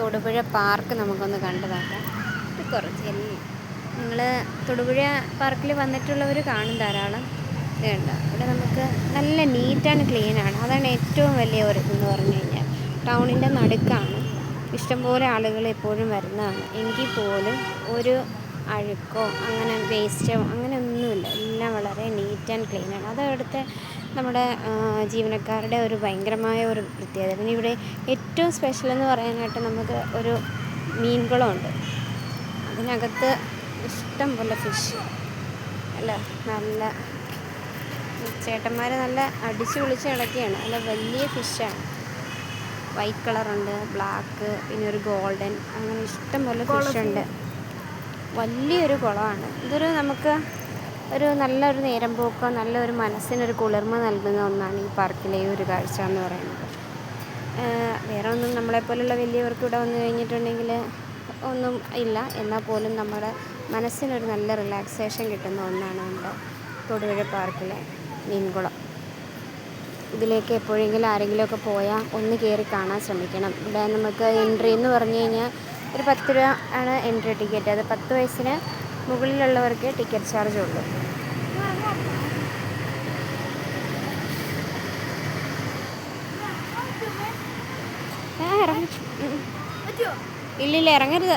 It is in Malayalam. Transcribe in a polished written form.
തൊടുപുഴ പാർക്ക് നമുക്കൊന്ന് കണ്ടതാക്കാം. ഇത് കുറച്ച് നിങ്ങൾ തൊടുപുഴ പാർക്കിൽ വന്നിട്ടുള്ളവർ കാണും ധാരാളം. ഇത് കണ്ട ഇവിടെ നമുക്ക് നല്ല നീറ്റ് ആൻഡ് ക്ലീനാണ്. അതാണ് ഏറ്റവും വലിയ ഒരു ഇതെന്ന് പറഞ്ഞു കഴിഞ്ഞാൽ ടൗണിൻ്റെ നടുക്കാണ്. ഇഷ്ടംപോലെ ആളുകൾ എപ്പോഴും വരുന്നതാണ്. എങ്കിൽ പോലും ഒരു അഴുക്കോ അങ്ങനെ വേസ്റ്റോ അങ്ങനെ ഒന്നുമില്ല. എല്ലാം വളരെ നീറ്റ് ആൻഡ് ക്ലീനാണ്. അത് അവിടുത്തെ നമ്മുടെ ജീവനക്കാരുടെ ഒരു ഭയങ്കരമായ ഒരു പ്രത്യേകത. പിന്നെ ഇവിടെ ഏറ്റവും സ്പെഷ്യൽ എന്ന് പറയാനായിട്ട് നമുക്ക് ഒരു മീൻകുളമുണ്ട്. അതിനകത്ത് ഇഷ്ടം പോലെ ഫിഷ് അല്ല നല്ല ചേട്ടന്മാർ നല്ല അടിച്ചു പൊളിച്ച് ഇളക്കിയാണ്. നല്ല വലിയ ഫിഷാണ്. വൈറ്റ് കളറുണ്ട്, ബ്ലാക്ക്, പിന്നെ ഒരു ഗോൾഡൻ, അങ്ങനെ ഇഷ്ടം പോലെ ഫിഷുണ്ട്. വലിയൊരു കുളമാണ്. ഇതൊരു നമുക്ക് ഒരു നല്ലൊരു നേരം പോക്കോ നല്ലൊരു മനസ്സിനൊരു കുളിർമ നൽകുന്ന ഒന്നാണ് ഈ പാർക്കിലെ ഈ ഒരു കാഴ്ച എന്ന് പറയുന്നത്. വേറെ ഒന്നും നമ്മളെപ്പോലുള്ള വലിയവർക്ക് ഇവിടെ വന്നു കഴിഞ്ഞിട്ടുണ്ടെങ്കിൽ ഒന്നും ഇല്ല. എന്നാൽ പോലും നമ്മുടെ മനസ്സിനൊരു നല്ല റിലാക്സേഷൻ കിട്ടുന്ന ഒന്നാണ് നമ്മുടെ തൊടുപുഴ പാർക്കിലെ മീൻകുളം. ഇതിലേക്ക് എപ്പോഴെങ്കിലും ആരെങ്കിലുമൊക്കെ പോയാൽ ഒന്ന് കയറി കാണാൻ ശ്രമിക്കണം. ഇവിടെ നമുക്ക് എൻട്രി എന്ന് പറഞ്ഞു കഴിഞ്ഞാൽ ഒരു 10 രൂപ ആണ് എൻട്രി ടിക്കറ്റ്. അത് 10 വയസ്സിന് മുകളിലുള്ളവർക്ക് ടിക്കറ്റ് ചാർജ് ഉള്ളൂ. ഇറങ്ങി ഇല്ലില്ല, ഇറങ്ങരുത്.